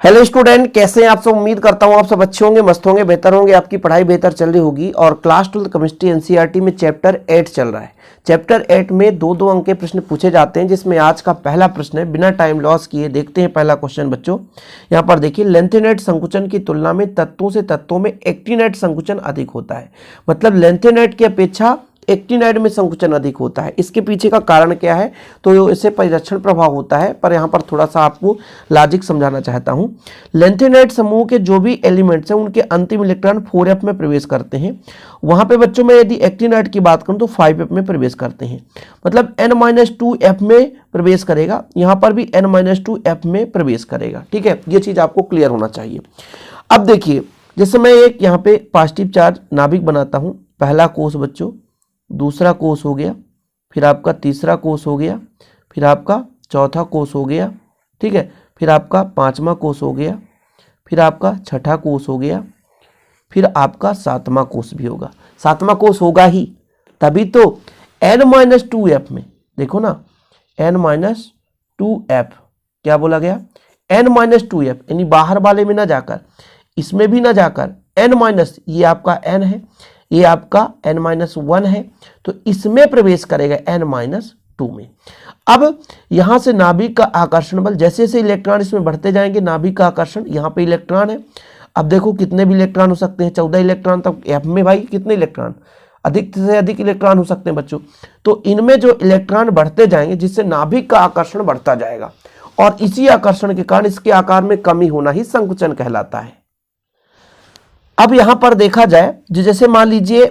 Hello student, कैसे हैं आप सब। उम्मीद करता हूं आप सब अच्छे होंगे, मस्त होंगे, बेहतर होंगे, आपकी पढ़ाई बेहतर चल रही होगी। और क्लास 12 केमिस्ट्री एनसीईआरटी में चैप्टर 8 चल रहा है। चैप्टर 8 में दो दो अंक के प्रश्न पूछे जाते हैं, जिसमें आज का पहला प्रश्न है। बिना टाइम लॉस किए देखते हैं पहला क्वेश्चन बच्चों। यहाँ पर देखिए, लेंथेनेट संकुचन की तुलना में तत्वों से तत्वों में एक्टिनेट संकुचन अधिक होता है। मतलब लेंथेनेट की अपेक्षा एक्टिनाइड में संकुचन अधिक होता है। इसके पीछे का कारण क्या है, तो इससे परिरक्षण प्रभाव होता है। पर यहाँ पर थोड़ा सा आपको लॉजिक समझाना चाहता हूँ। लेंथेनाइड समूह के जो भी एलिमेंट्स हैं उनके अंतिम इलेक्ट्रॉन 4f में प्रवेश करते हैं। वहाँ पे बच्चों में यदि एक्टिनाइड की बात करूँ तो 5f में प्रवेश करते हैं। मतलब n-2f में प्रवेश करेगा, यहाँ पर भी n-2f में प्रवेश करेगा। ठीक है, ये चीज़ आपको क्लियर होना चाहिए। अब देखिए, जैसे मैं एक यहाँ पे पॉजिटिव चार्ज नाभिक बनाता हूँ। पहला कोष बच्चों, दूसरा कोष हो गया, फिर आपका तीसरा कोष हो गया, फिर आपका चौथा कोष हो गया। ठीक है, फिर आपका पांचवा कोष हो गया, फिर आपका छठा कोष हो गया, फिर आपका सातवां कोष भी होगा। सातवां कोष होगा ही तभी तो n-2f में, देखो ना, n-2f क्या बोला गया, n-2f यानी बाहर वाले में ना जाकर, इसमें भी ना जाकर, n- ये आपका n है, ये आपका n-1 है, तो इसमें प्रवेश करेगा n-2 में। अब यहां से नाभिक का आकर्षण बल, जैसे जैसे इलेक्ट्रॉन इसमें बढ़ते जाएंगे, नाभिक का आकर्षण, यहाँ पे इलेक्ट्रॉन है। अब देखो कितने भी इलेक्ट्रॉन हो सकते हैं, 14 इलेक्ट्रॉन तक। f में भाई कितने इलेक्ट्रॉन, अधिक से अधिक इलेक्ट्रॉन हो सकते हैं बच्चों। तो इनमें जो इलेक्ट्रॉन बढ़ते जाएंगे, जिससे नाभिक का आकर्षण बढ़ता जाएगा, और इसी आकर्षण के कारण इसके आकार में कमी होना ही संकुचन कहलाता है। अब यहां पर देखा जाए, जैसे मान लीजिए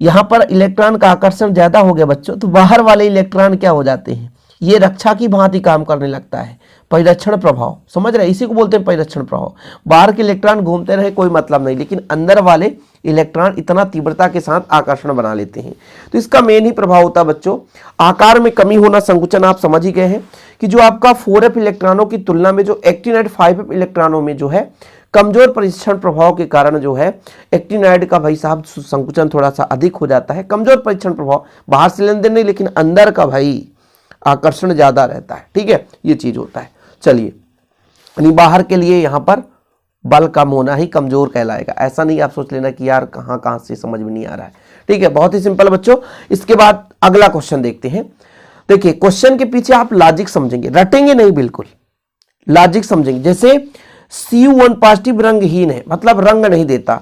यहां पर इलेक्ट्रॉन का आकर्षण ज्यादा हो गया बच्चों, तो बाहर वाले इलेक्ट्रॉन क्या हो जाते हैं, ये रक्षा की भांति काम करने लगता है। परिरक्षण प्रभाव, समझ रहे हैं, इसी को बोलते हैं परिरक्षण प्रभाव। बाहर के इलेक्ट्रॉन घूमते रहे कोई मतलब नहीं, लेकिन अंदर वाले इलेक्ट्रॉन इतना तीव्रता के साथ आकर्षण बना लेते हैं। तो इसका मेन ही प्रभाव होता है बच्चों आकार में कमी होना। संकुचन आप समझ ही गए हैं कि जो आपका 4f इलेक्ट्रॉनों की तुलना में जो एक्टिनाइड 5f इलेक्ट्रॉनों में जो है कमजोर परीक्षण प्रभाव के कारण जो है एक्टिनाइड का भाई साहब संकुचन थोड़ा सा अधिक हो जाता है। कमजोर परीक्षण प्रभाव, बाहर से लेन देन नहीं, लेकिन अंदर का भाई आकर्षण ज्यादा रहता है। ठीक है, ये चीज होता है। चलिए, यानी बाहर के लिए यहां पर बल कम होना ही कमजोर कहलाएगा। ऐसा नहीं आप सोच लेना कि यार कहां कहां से समझ में नहीं आ रहा है। ठीक है, बहुत ही सिंपल बच्चों। इसके बाद अगला क्वेश्चन देखते हैं। देखिए, क्वेश्चन के पीछे आप लॉजिक समझेंगे, रटेंगे नहीं, बिल्कुल लॉजिक समझेंगे। जैसे Cu1 पॉजिटिव रंगहीन है, मतलब रंग नहीं देता,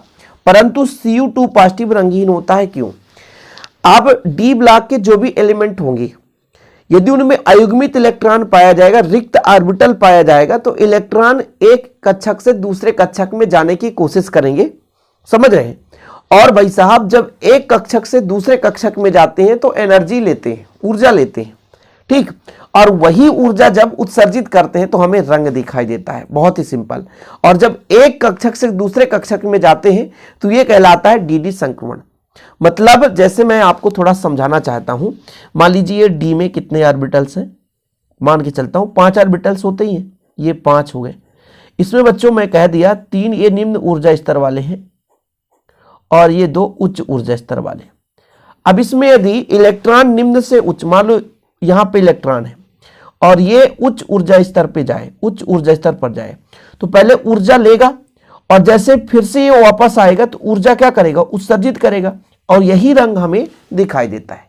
परंतु Cu2 पॉजिटिव रंगहीन होता है। क्यों? अब डी ब्लॉक के जो भी एलिमेंट होंगे, यदि उनमें अयुग्मित इलेक्ट्रॉन पाया जाएगा, रिक्त ऑर्बिटल पाया जाएगा, तो इलेक्ट्रॉन एक कक्षक से दूसरे कक्षक में जाने की कोशिश करेंगे। समझ रहे हैं? और भाई साहब, जब एक कक्षक से दूसरे कक्षक में जाते हैं तो एनर्जी लेते हैं, ऊर्जा लेते हैं। ठीक, और वही ऊर्जा जब उत्सर्जित करते हैं तो हमें रंग दिखाई देता है। बहुत ही सिंपल। और जब एक कक्षक से दूसरे कक्षक में जाते हैं तो यह कहलाता है डी संक्रमण। मतलब जैसे मैं आपको थोड़ा समझाना चाहता हूं, मान लीजिए डी में कितने ऑर्बिटल्स हैं, मान के चलता हूं 5 ऑर्बिटल्स होते ही हैं, ये 5 हो गए। इसमें बच्चों मैं कह दिया 3 ये निम्न ऊर्जा स्तर वाले हैं और ये 2 उच्च ऊर्जा स्तर वाले। अब इसमें यदि इलेक्ट्रॉन निम्न से उच्च, मान लो यहां पे इलेक्ट्रॉन है और ये उच्च ऊर्जा स्तर पे जाए, उच्च ऊर्जा स्तर पर जाए, तो पहले ऊर्जा लेगा और जैसे फिर से ये वापस आएगा तो ऊर्जा क्या करेगा, उत्सर्जित करेगा, और यही रंग हमें दिखाई देता है।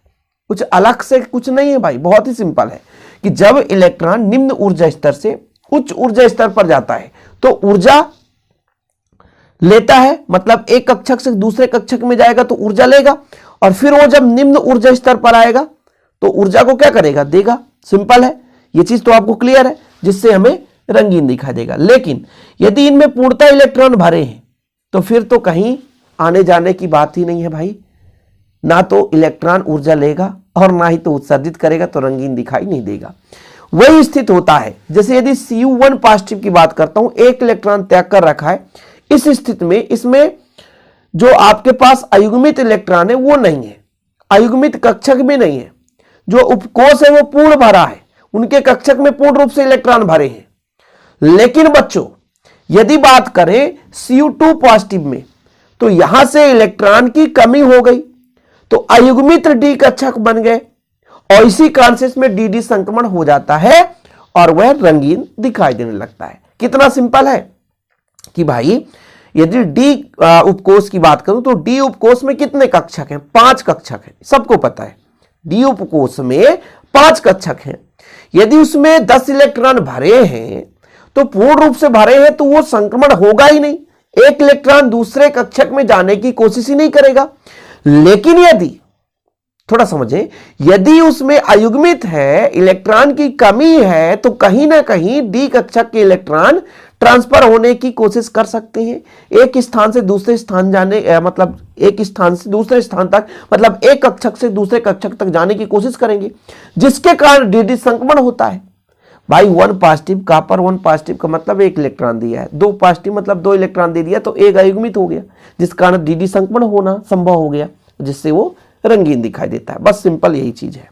कुछ अलग से कुछ नहीं है भाई, बहुत ही सिंपल है कि जब इलेक्ट्रॉन निम्न ऊर्जा स्तर से उच्च ऊर्जा स्तर पर जाता है तो ऊर्जा लेता है, मतलब एक कक्षक से दूसरे कक्षक में जाएगा तो ऊर्जा लेगा, और फिर वो जब निम्न ऊर्जा स्तर पर आएगा तो ऊर्जा को क्या करेगा, देगा। सिंपल है, ये चीज तो आपको क्लियर है, जिससे हमें रंगीन दिखाई देगा। लेकिन यदि इनमें पूर्णतः इलेक्ट्रॉन भरे हैं तो फिर तो कहीं आने जाने की बात ही नहीं है भाई। ना तो इलेक्ट्रॉन ऊर्जा लेगा और ना ही तो उत्सर्जित करेगा, तो रंगीन दिखाई नहीं देगा। वही स्थिति होता है जैसे यदि Cu1 पॉजिटिव की बात करता हूं, एक इलेक्ट्रॉन त्याग कर रखा है, इस स्थिति में इसमें जो आपके पास अयुग्मित इलेक्ट्रॉन है वो नहीं है, अयुग्मित कक्षक भी नहीं है, जो उपकोष है वो पूर्ण भरा है, उनके कक्षक में पूर्ण रूप से इलेक्ट्रॉन भरे हैं। लेकिन बच्चों यदि बात करें Cu2 पॉजिटिव में, तो यहां से इलेक्ट्रॉन की कमी हो गई, तो अयुग्मित डी कक्षक बन गए, और इसी कारण से इसमें डी संक्रमण हो जाता है और वह रंगीन दिखाई देने लगता है। कितना सिंपल है। कि भाई यदि डी उपकोष की बात करूं तो डी उपकोष में कितने कक्षक हैं? 5 कक्षक हैं, सबको पता है। डी उपकोष में 5 कक्षक हैं। यदि उसमें 10 इलेक्ट्रॉन भरे हैं तो पूर्ण रूप से भरे हैं तो वो संक्रमण होगा ही नहीं, एक इलेक्ट्रॉन दूसरे कक्षक में जाने की कोशिश ही नहीं करेगा। लेकिन यदि, थोड़ा समझे, यदि उसमें अयुग्मित है, इलेक्ट्रॉन की कमी है, तो कहीं ना कहीं डी कक्षक के इलेक्ट्रॉन ट्रांसफर होने की कोशिश कर सकते हैं, एक स्थान से दूसरे स्थान जाने, मतलब एक स्थान से दूसरे स्थान तक, मतलब एक कक्षक से दूसरे कक्षक तक जाने की कोशिश करेंगे, जिसके कारण डी संक्रमण होता है। भाई 1 पॉजिटिव कॉपर 1 पॉजिटिव का मतलब 1 इलेक्ट्रॉन दिया है, 2 पॉजिटिव मतलब 2 इलेक्ट्रॉन दे दिया, तो एक अयुग्मित हो गया, जिस कारण डी संक्रमण होना संभव हो गया, जिससे वो रंगीन दिखाई देता है। बस सिंपल यही चीज है।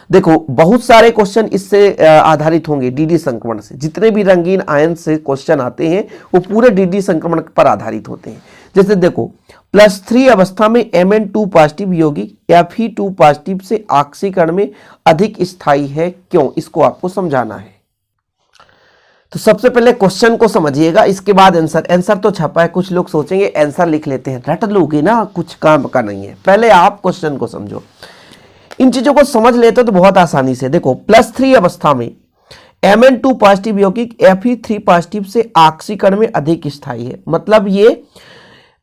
देखो बहुत सारे क्वेश्चन इससे आधारित होंगे, डीडी संक्रमण से। जितने भी रंगीन आयन से क्वेश्चन आते हैं वो पूरे डीडी संक्रमण पर आधारित होते हैं। जैसे देखो +3 अवस्था में Mn2 पॉजिटिव यौगिक Fe2 पॉजिटिव से ऑक्सीकरण में अधिक स्थायी है, क्यों? इसको आपको समझाना है। तो सबसे पहले क्वेश्चन को समझिएगा, इसके बाद आंसर तो छपा है, कुछ लोग सोचेंगे आंसर लिख लेते हैं, रट लोगे ना, कुछ काम का नहीं है। पहले आप क्वेश्चन को समझो, इन चीजों को समझ लेते हो तो बहुत आसानी से। देखो +3 अवस्था में Mn2 पॉजिटिव यौगिक Fe3 पॉजिटिव से ऑक्सीकरण में अधिक स्थायी है, मतलब ये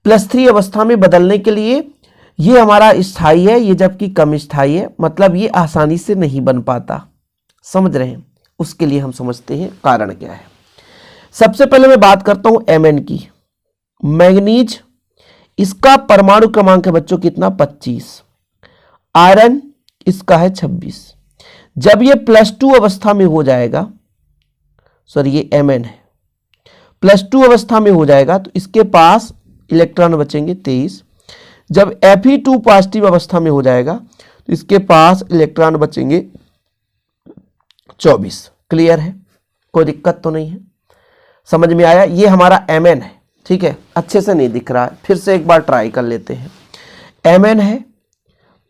+3 अवस्था में बदलने के लिए ये हमारा स्थायी है, ये जबकि कम स्थायी है, मतलब ये आसानी से नहीं बन पाता। समझ रहे हैं? उसके लिए हम समझते हैं कारण क्या है। सबसे पहले मैं बात करता हूं Mn की। मैग्नीज, इसका परमाणु क्रमांक है बच्चों कितना? 25। आयरन इसका है 26। जब ये +2 अवस्था में हो जाएगा, सॉरी ये Mn है, +2 अवस्था में हो जाएगा तो इसके पास इलेक्ट्रॉन बचेंगे 23। जब Fe2 पॉजिटिव अवस्था में हो जाएगा तो इसके पास इलेक्ट्रॉन बचेंगे 24। क्लियर है? कोई दिक्कत तो नहीं है? समझ में आया? ये हमारा Mn है, ठीक है, अच्छे से नहीं दिख रहा है, फिर से एक बार ट्राई कर लेते हैं। Mn है,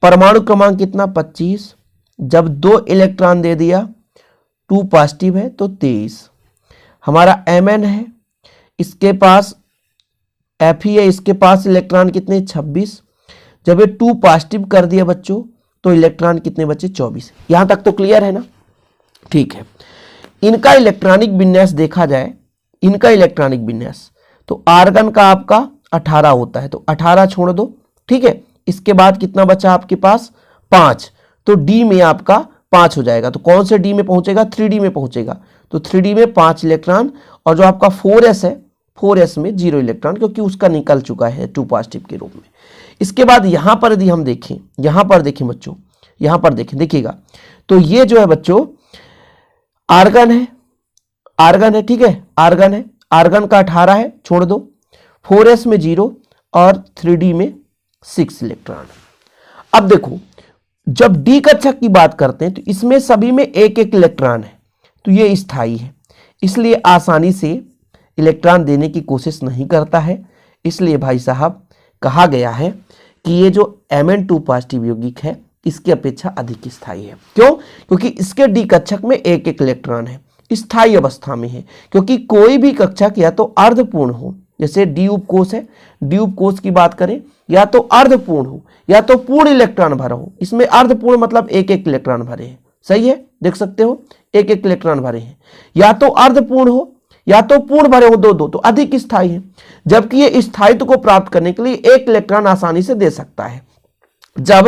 परमाणु क्रमांक कितना? 25। जब 2 इलेक्ट्रॉन दे दिया, 2 पॉजिटिव है तो 23। हमारा Mn है, इसके पास Fe है, इसके पास इलेक्ट्रॉन कितने? 26। जब ये 2 पॉजिटिव कर दिया बच्चों तो इलेक्ट्रॉन कितने बचे? 24। यहां तक तो क्लियर है ना? ठीक है। इनका इलेक्ट्रॉनिक विन्यास देखा जाए, इनका इलेक्ट्रॉनिक विन्यास तो आर्गन का आपका 18 होता है, तो 18 छोड़ दो, ठीक है। इसके बाद कितना बचा आपके पास? 5, तो डी में आपका 5 हो जाएगा। तो कौन से डी में पहुंचेगा? 3D में पहुंचेगा। तो 3D में 5 इलेक्ट्रॉन, और जो आपका 4s है, 4s में 0 इलेक्ट्रॉन, क्योंकि उसका निकल चुका है 2 पॉजिटिव के रूप में। इसके बाद यहां पर यदि हम देखें, यहां पर देखें बच्चों, यहां पर देखें, देखिएगा तो ये जो है बच्चों आर्गन है, आर्गन है, ठीक है, आर्गन है, आर्गन का 18 है, छोड़ दो, 4s में 0 और 3D में 6 इलेक्ट्रॉन। अब देखो जब डी कक्षक की बात करते हैं तो इसमें सभी में एक एक इलेक्ट्रॉन है, तो ये स्थायी है, इसलिए आसानी से इलेक्ट्रॉन देने की कोशिश नहीं करता है। इसलिए भाई साहब कहा गया है कि ये जो Mn2 पॉजिटिव यौगिक है इसकी अपेक्षा अधिक स्थायी है। क्यों? क्योंकि इसके डी कक्षक में एक एक इलेक्ट्रॉन है, स्थायी अवस्था में है, क्योंकि कोई भी कक्षक या तो अर्धपूर्ण हो, जैसे डी उपकोष है, डी उपकोष की बात करें, या तो अर्धपूर्ण हो या तो पूर्ण इलेक्ट्रॉन भरा हो। इसमें अर्धपूर्ण मतलब एक एक इलेक्ट्रॉन भरे हैं, सही है, देख सकते हो एक एक इलेक्ट्रॉन भरे हैं, या तो अर्धपूर्ण हो या तो पूर्ण भरे हो, दो तो अधिक स्थायी है। जबकि ये स्थायित्व को प्राप्त करने के लिए एक इलेक्ट्रॉन आसानी से दे सकता है। जब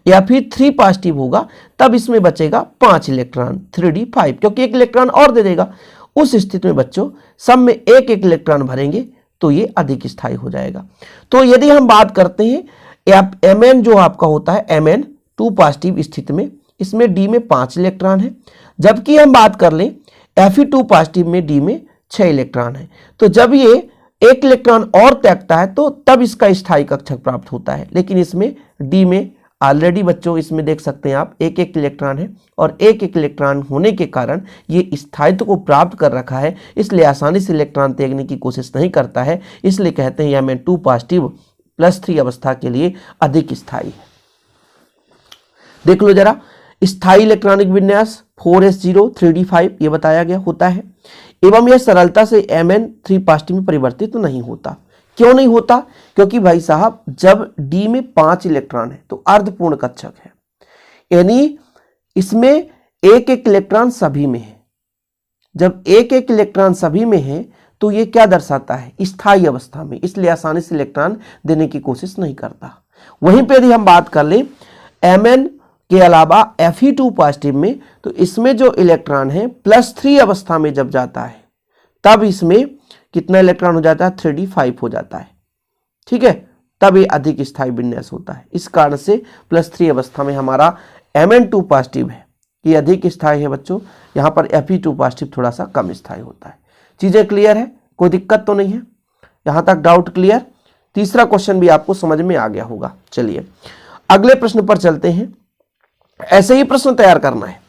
Fe3 पॉजिटिव होगा तब इसमें बचेगा 5 इलेक्ट्रॉन, 3D 5, क्योंकि एक इलेक्ट्रॉन और दे देगा। उस स्थिति में बच्चों सब में एक एक इलेक्ट्रॉन भरेंगे तो ये अधिक स्थायी हो जाएगा। तो यदि हम बात करते हैं Mn जो आपका होता है Mn2 पॉजिटिव स्थिति में, इसमें D में 5 इलेक्ट्रॉन है, जबकि हम बात कर लें Fe2 पॉजिटिव में D में 6 इलेक्ट्रॉन है। तो जब ये एक इलेक्ट्रॉन और त्यागता है तो तब इसका स्थायी कक्षक प्राप्त होता है। लेकिन इसमें डी में ऑलरेडी बच्चों इसमें देख सकते हैं आप एक एक इलेक्ट्रॉन है, और एक एक इलेक्ट्रॉन होने के कारण ये स्थायित्व को प्राप्त कर रखा है, इसलिए आसानी से इलेक्ट्रॉन त्यागने की कोशिश नहीं करता है। इसलिए कहते हैं Mn2 पॉजिटिव +3 अवस्था के लिए अधिक स्थायी है। देख लो जरा, स्थायी इलेक्ट्रॉनिक विन्यास 4s0 3d5 ये बताया गया होता है। एवं यह सरलता से Mn3 पॉजिटिव में परिवर्तित नहीं होता। क्यों नहीं होता? क्योंकि भाई साहब जब D में 5 इलेक्ट्रॉन है तो अर्धपूर्ण कक्षक है, यानी इसमें एक एक इलेक्ट्रॉन सभी में है। जब एक एक इलेक्ट्रॉन सभी में है तो ये क्या दर्शाता है? स्थायी अवस्था में, इसलिए आसानी से इलेक्ट्रॉन देने की कोशिश नहीं करता। वहीं पे यदि हम बात कर लें Mn के अलावा Fe2 पॉजिटिव में, तो इसमें जो इलेक्ट्रॉन है +3 अवस्था में जब जाता है तब इसमें कितना इलेक्ट्रॉन हो जाता है? 3d5 हो जाता है। ठीक है, तब ये अधिक स्थायी विन्यास होता है। इस कारण से +3 अवस्था में हमारा Mn2 पॉजिटिव है, ये अधिक स्थायी है बच्चों। यहाँ पर Fe2 पॉजिटिव थोड़ा सा कम स्थायी होता है। चीजें क्लियर है? कोई दिक्कत तो नहीं है? यहां तक डाउट क्लियर? तीसरा क्वेश्चन भी आपको समझ में आ गया होगा। चलिए अगले प्रश्न पर चलते हैं। ऐसे ही प्रश्न तैयार करना है।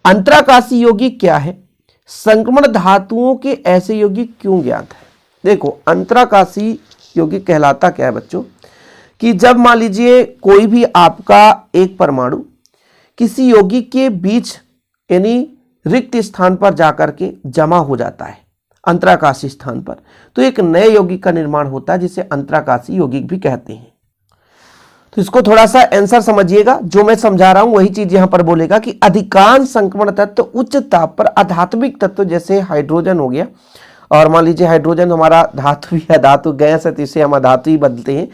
अंतराकाशी यौगिक क्या है? संक्रमण धातुओं के ऐसे यौगिक क्यों ज्ञात है? देखो अंतराकाशी यौगिक कहलाता क्या है बच्चों, कि जब मान लीजिए कोई भी आपका एक परमाणु किसी यौगिक के बीच यानी रिक्त स्थान पर जाकर के जमा हो जाता है अंतराकाशी स्थान पर, तो एक नए यौगिक का निर्माण होता है जिसे अंतराकाशी यौगिक भी कहते हैं। तो इसको थोड़ा सा आंसर समझिएगा, जो मैं समझा रहा हूं वही चीज यहां पर बोलेगा कि अधिकांश संक्रमण तत्व उच्च ताप पर अधात्मिक तत्व जैसे हाइड्रोजन हो गया, और मान लीजिए हाइड्रोजन हमारा धातु या धातु गैस है तो इसे हम धातु ही बदलते हैं।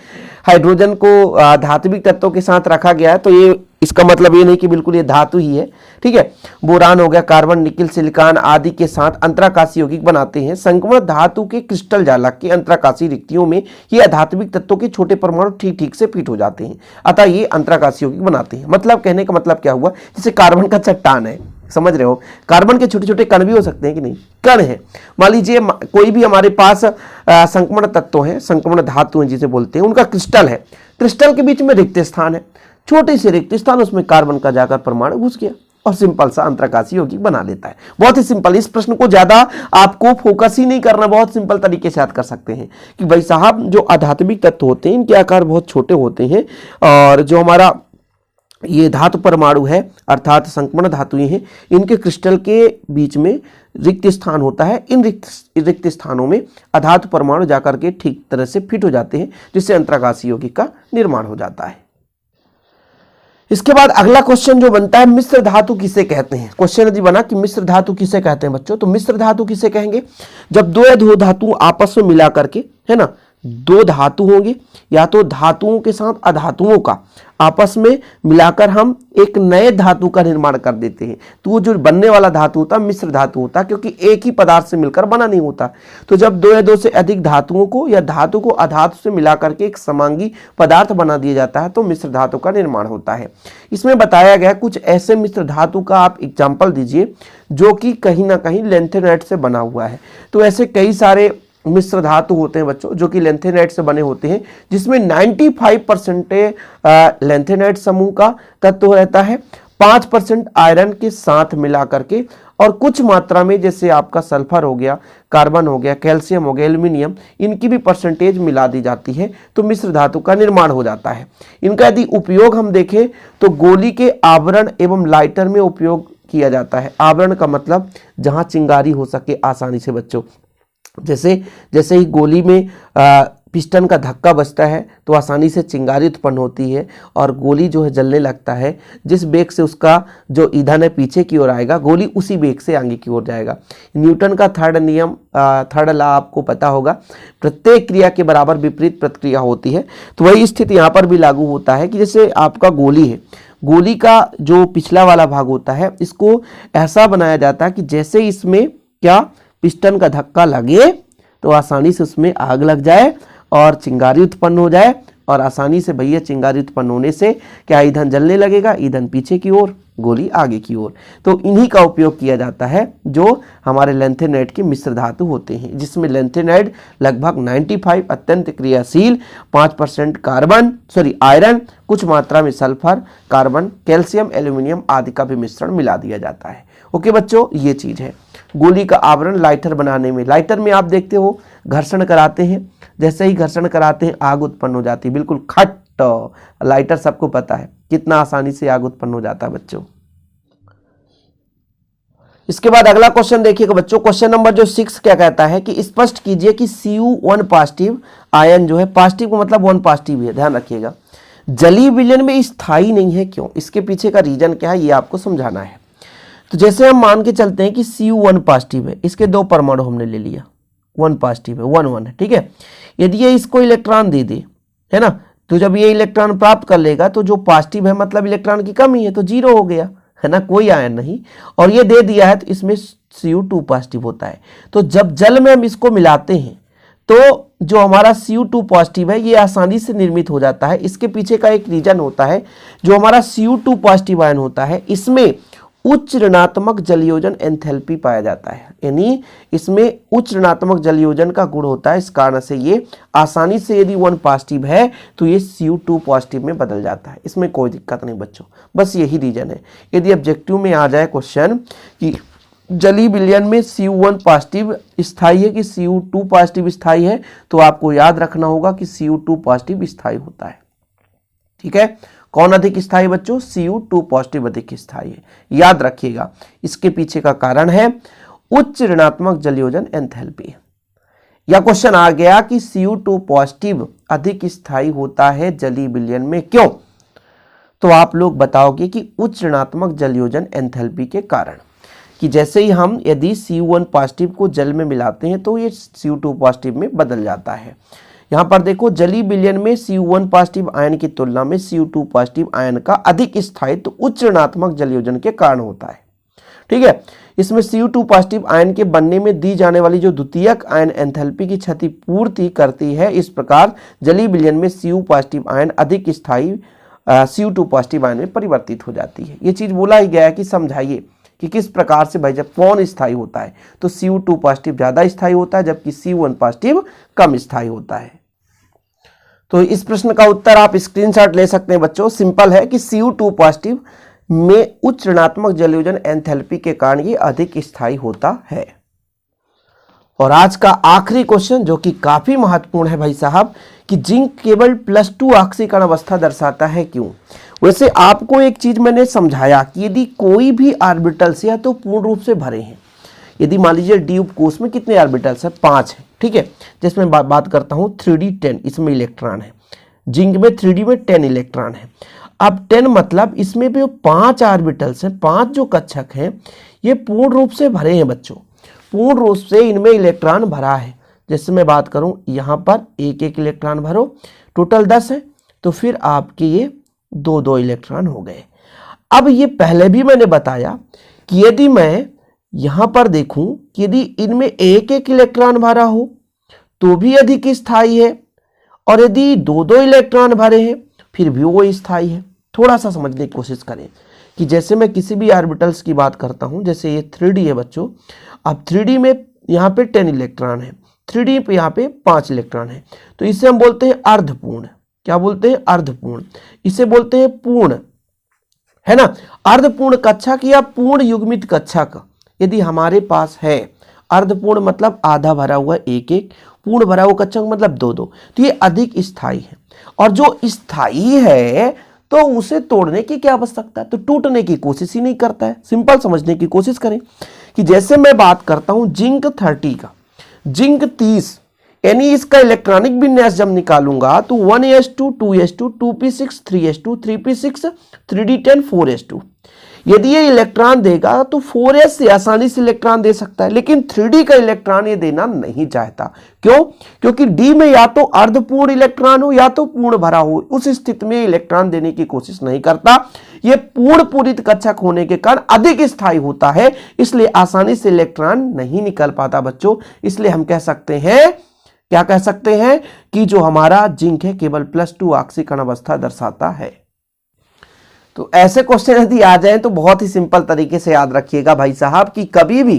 हाइड्रोजन को धात्विक तत्वों के साथ रखा गया है तो ये इसका मतलब ये नहीं कि बिल्कुल ये धातु ही है। ठीक है, बोरान हो गया, कार्बन, निकिल, सिलिकॉन आदि के साथ अंतराकाशी यौगिक बनाते हैं। संक्रमण धातु के क्रिस्टल जालक के अंतराकाशी रिक्तियों में ये अधात्मिक तत्वों के छोटे परमाणु ठीक ठीक से फिट हो जाते हैं, अतः ये अंतराकाशी यौगिक बनाते हैं। मतलब कहने का मतलब क्या हुआ, जैसे कार्बन का चट्टान है, समझ रहे हो, कार्बन के छोटे छोटे कण भी हो सकते हैं कि नहीं? कण है। मान लीजिए कोई भी हमारे पास संक्रमण तत्व है, संक्रमण धातु है जिसे बोलते हैं, उनका क्रिस्टल है, क्रिस्टल के बीच में रिक्त स्थान है, छोटे से रिक्त स्थान, उसमें कार्बन का जाकर परमाणु घुस गया और सिंपल सा अंतराकाशी यौगिक बना लेता है। बहुत ही सिंपल, इस प्रश्न को ज्यादा आपको फोकस ही नहीं करना, बहुत सिंपल तरीके से याद कर सकते हैं कि भाई साहब जो अधात्मिक तत्व होते हैं इनके आकार बहुत छोटे होते हैं, और जो हमारा ये धातु परमाणु है अर्थात संक्रमण धातुएं हैं, इनके क्रिस्टल के बीच में रिक्त स्थान होता है। इन रिक्त स्थानों में अधातु परमाणु जाकर के ठीक तरह से फिट हो जाते हैं, जिससे अंतराकाशी यौगिक का निर्माण हो जाता है। इसके बाद अगला क्वेश्चन जो बनता है, मिश्र धातु किसे कहते हैं? क्वेश्चन यदि बना कि मिश्र धातु किसे कहते हैं बच्चों, तो मिश्र धातु किसे कहेंगे? जब दो या दो धातु आपस में मिला करके, है ना, दो धातु होंगे या तो धातुओं के साथ अधातुओं का आपस में मिलाकर हम एक नए धातु का निर्माण कर देते हैं, तो वो जो बनने वाला धातु होता है मिश्र धातु होता है, क्योंकि एक ही पदार्थ से मिलकर बना नहीं होता। तो जब दो या दो से अधिक धातुओं को या धातु को अधातु से मिलाकर के एक समांगी पदार्थ बना दिया जाता है तो मिश्र धातु का निर्माण होता है। इसमें बताया गया कुछ ऐसे मिश्र धातु का आप एग्जाम्पल दीजिए जो कि कहीं ना कहीं लेंथेनाइट से बना हुआ है। तो ऐसे कई सारे मिश्र धातु होते हैं बच्चों जो कि लेंथेनाइट से बने होते हैं, जिसमें 95% लेंथेनाइट समूह का तत्व रहता है, 5% आयरन के साथ मिला करके, और कुछ मात्रा में जैसे आपका सल्फर हो गया, कार्बन हो गया, कैल्शियम हो गया, एल्यूमिनियम, इनकी भी परसेंटेज मिला दी जाती है तो मिश्र धातु का निर्माण हो जाता है। इनका यदि उपयोग हम देखें तो गोली के आवरण एवं लाइटर में उपयोग किया जाता है। आवरण का मतलब जहां चिंगारी हो सके आसानी से बच्चों, जैसे ही गोली में पिस्टन का धक्का बजता है तो आसानी से चिंगारी उत्पन्न होती है और गोली जो है जलने लगता है। जिस वेग से उसका जो ईंधन है पीछे की ओर आएगा, गोली उसी वेग से आगे की ओर जाएगा। न्यूटन का थर्ड नियम, थर्ड लॉ आपको पता होगा, प्रत्येक क्रिया के बराबर विपरीत प्रतिक्रिया होती है। तो वही स्थिति यहाँ पर भी लागू होता है कि जैसे आपका गोली है, गोली का जो पिछला वाला भाग होता है इसको ऐसा बनाया जाता है कि जैसे इसमें क्या पिस्टन का धक्का लगे तो आसानी से उसमें आग लग जाए और चिंगारी उत्पन्न हो जाए, और आसानी से भैया चिंगारी उत्पन्न होने से क्या ईंधन जलने लगेगा, ईंधन पीछे की ओर, गोली आगे की ओर। तो इन्हीं का उपयोग किया जाता है जो हमारे लेंथेनाइट के मिश्र धातु होते हैं, जिसमें लेंथेनाइट लगभग 95 अत्यंत क्रियाशील, 5% आयरन, कुछ मात्रा में सल्फर, कार्बन, कैल्शियम, एल्यूमिनियम आदि का भी मिश्रण मिला दिया जाता है। ओके बच्चों, ये चीज है। गोली का आवरण लाइटर बनाने में, लाइटर में आप देखते हो घर्षण कराते हैं, जैसे ही घर्षण कराते हैं आग उत्पन्न हो जाती है, बिल्कुल खट। लाइटर सबको पता है कितना आसानी से आग उत्पन्न हो जाता है बच्चों। इसके बाद अगला क्वेश्चन देखिएगा बच्चों, क्वेश्चन नंबर जो 6 क्या कहता है कि स्पष्ट कीजिए कि Cu1 पॉजिटिव आयन जो है, पॉजिटिव का मतलब 1 पॉजिटिव है, ध्यान रखिएगा, जलीय विलयन में स्थायी नहीं है, क्यों? इसके पीछे का रीजन क्या है ये आपको समझाना है। तो जैसे हम मान के चलते हैं कि Cu1 पॉजिटिव है, इसके 2 परमाणु हमने ले लिया, 1 पॉजिटिव है, 1 1 है, ठीक है। यदि ये इसको इलेक्ट्रॉन दे दे, है ना, तो जब ये इलेक्ट्रॉन प्राप्त कर लेगा तो जो पॉजिटिव है मतलब इलेक्ट्रॉन की कमी है तो 0 हो गया, है ना, कोई आयन नहीं। और ये दे दिया है तो इसमें Cu2 पॉजिटिव होता है। तो जब जल में हम इसको मिलाते हैं तो जो हमारा Cu2 पॉजिटिव है ये आसानी से निर्मित हो जाता है। इसके पीछे का एक रीजन होता है, जो हमारा Cu2 पॉजिटिव आयन होता है इसमें उच्च ऋणात्मक जलयोजन एंथैल्पी पाया जाता है, यानी इसमें उच्च ऋणात्मक जलयोजन का गुण होता है। इस कारण से ये आसानी से यदि 1 पॉजिटिव है तो ये Cu2 पॉजिटिव में बदल जाता है, इसमें कोई दिक्कत नहीं बच्चों, बस यही रीजन है। यदि ऑब्जेक्टिव में आ जाए क्वेश्चन कि जलीय विलयन में Cu1 पॉजिटिव स्थायी है कि Cu2 पॉजिटिव स्थायी है, तो आपको याद रखना होगा कि Cu2 पॉजिटिव स्थायी होता है, ठीक है। कौन अधिक स्थायी बच्चों? Cu2 पॉजिटिव अधिक स्थायी है, याद रखिएगा। इसके पीछे का कारण है उच्च ऋणात्मक जलयोजन एंथैल्पी। या क्वेश्चन आ गया कि Cu2 पॉजिटिव अधिक स्थायी होता है जलीय विलयन में, क्यों? तो आप लोग बताओगे कि उच्च ऋणात्मक जलयोजन एंथैल्पी के कारण, कि जैसे ही हम यदि Cu1 पॉजिटिव को जल में मिलाते हैं तो ये Cu2 पॉजिटिव में बदल जाता है। यहाँ पर देखो, जलीय विलयन में Cu1 पॉजिटिव आयन की तुलना में Cu2 पॉजिटिव आयन का अधिक स्थायित्व उच्च ऋणात्मक जलयोजन के कारण होता है, ठीक है। इसमें Cu2 पॉजिटिव आयन के बनने में दी जाने वाली जो द्वितीयक आयन एंथैल्पी की क्षतिपूर्ति करती है। इस प्रकार जलीय विलयन में Cu पॉजिटिव आयन अधिक स्थायी Cu2 पॉजिटिव आयन में परिवर्तित हो जाती है। ये चीज बोला ही गया है कि समझाइए कि किस प्रकार से भाई जब कौन स्थायी होता है, तो Cu2 पॉजिटिव ज्यादा स्थायी होता है जबकि Cu1 पॉजिटिव कम स्थायी होता है। तो इस प्रश्न का उत्तर आप स्क्रीनशॉट ले सकते हैं बच्चों, सिंपल है कि Cu2 पॉजिटिव में उच्च ऋणात्मक जलयोजन एंथैल्पी के कारण ये अधिक स्थायी होता है। और आज का आखिरी क्वेश्चन जो कि काफी महत्वपूर्ण है भाई साहब, कि जिंक केवल +2 ऑक्सीकरण अवस्था दर्शाता है, क्यों? वैसे आपको एक चीज मैंने समझाया कि यदि कोई भी ऑर्बिटल्स या तो पूर्ण रूप से भरे हैं, यदि मान लीजिए डी उपकोष में कितने ऑर्बिटल्स है? 5 है, ठीक है। जिसमें बात करता हूं 3D 10, इसमें इलेक्ट्रॉन है, जिंक में 3D में 10 इलेक्ट्रॉन है। अब 10 मतलब इसमें भी 5 ऑर्बिटल्स हैं, 5 जो कक्षक हैं ये पूर्ण रूप से भरे हैं बच्चों, पूर्ण रूप से इनमें इलेक्ट्रॉन भरा है। जैसे मैं बात करूं यहां पर एक एक इलेक्ट्रॉन भरो, टोटल 10 है, तो फिर आपके ये 2 इलेक्ट्रॉन हो गए। अब ये पहले भी मैंने बताया कि यदि मैं यहां पर देखूं कि यदि इनमें एक एक इलेक्ट्रॉन भरा हो तो भी अधिक स्थायी है, और यदि 2 इलेक्ट्रॉन भरे हैं फिर भी वो स्थायी है। थोड़ा सा समझने की कोशिश करें कि जैसे मैं किसी भी ऑर्बिटल्स की बात करता हूं, जैसे ये 3D है बच्चों, अब 3D में यहाँ पे 10 इलेक्ट्रॉन है, 3D पे यहाँ पे 5 इलेक्ट्रॉन है, तो इसे हम बोलते हैं अर्धपूर्ण। क्या बोलते हैं? अर्धपूर्ण। इसे बोलते हैं पूर्ण, है ना। अर्धपूर्ण कक्षक या पूर्ण युग्मित कक्षक यदि हमारे पास है, अर्धपूर्ण मतलब आधा भरा हुआ एक एक, पूर्ण भरा हुआ कक्षक मतलब 2, तो ये अधिक स्थायी है। और जो स्थायी है तो उसे तोड़ने की क्या आवश्यकता है, तो टूटने की कोशिश ही नहीं करता है। सिंपल समझने की कोशिश करें कि जैसे मैं बात करता हूं जिंक 30 का, जिंक 30, यानी इसका इलेक्ट्रॉनिक विन्यास जब निकालूंगा तो 1s2 2s2 2p6 3s2 3p6 3d10 4s2। यदि ये इलेक्ट्रॉन देगा तो 4s से आसानी से इलेक्ट्रॉन दे सकता है, लेकिन 3D का इलेक्ट्रॉन ये देना नहीं चाहता। क्यों? क्योंकि D में या तो अर्धपूर्ण इलेक्ट्रॉन हो या तो पूर्ण भरा हो, उस स्थिति में इलेक्ट्रॉन देने की कोशिश नहीं करता। ये पूर्ण पूरित कक्षक होने के कारण अधिक स्थायी होता है, इसलिए आसानी से इलेक्ट्रॉन नहीं निकल पाता बच्चों। इसलिए हम कह सकते हैं, क्या कह सकते हैं कि जो हमारा जिंक है केवल +2 ऑक्सीकरण अवस्था दर्शाता है। तो ऐसे क्वेश्चन यदि आ जाए तो बहुत ही सिंपल तरीके से याद रखिएगा भाई साहब कि कभी भी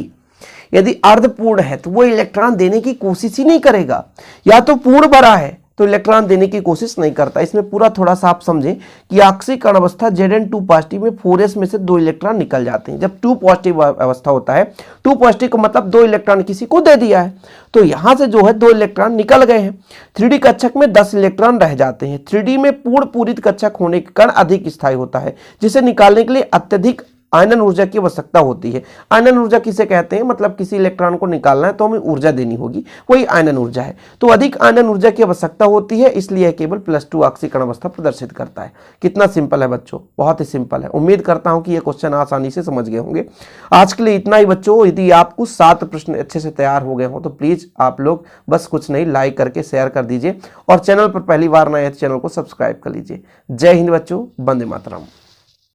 यदि अर्धपूर्ण है तो वो इलेक्ट्रॉन देने की कोशिश ही नहीं करेगा, या तो पूर्ण भरा है तो इलेक्ट्रॉन देने की कोशिश नहीं करता। इसमें पूरा थोड़ा सा आप समझें कि ऑक्सीकरण अवस्था Zn2 पॉजिटिव में 4s में से 2 इलेक्ट्रॉन निकल जाते हैं। जब 2 पॉजिटिव अवस्था होता है, 2 पॉजिटिव का मतलब 2 इलेक्ट्रॉन किसी को दे दिया है, तो यहां से जो है 2 इलेक्ट्रॉन निकल गए हैं। 3D कक्षक में 10 इलेक्ट्रॉन रह जाते हैं। 3D में पूर्ण पूरित कक्षक होने के कारण अधिक स्थायी होता है, जिसे निकालने के लिए अत्यधिक आयनन ऊर्जा की आवश्यकता होती है। आयनन ऊर्जा किसे कहते हैं, मतलब किसी इलेक्ट्रॉन को निकालना है तो हमें ऊर्जा देनी होगी, वही आयनन ऊर्जा है। तो अधिक आयनन ऊर्जा की आवश्यकता होती है, इसलिए केवल +2 ऑक्सीकरण अवस्था प्रदर्शित करता है। कितना सिंपल है बच्चों, बहुत ही सिंपल है। उम्मीद करता हूं कि ये क्वेश्चन आसानी से समझ गए होंगे। आज के लिए इतना ही बच्चों। यदि आपको 7 प्रश्न अच्छे से तैयार हो गए हो तो प्लीज आप लोग बस कुछ नहीं, लाइक करके शेयर कर दीजिए और चैनल पर पहली बार नए हैं तो चैनल को सब्सक्राइब कर लीजिए। जय हिंद बच्चों, वंदे मातरम।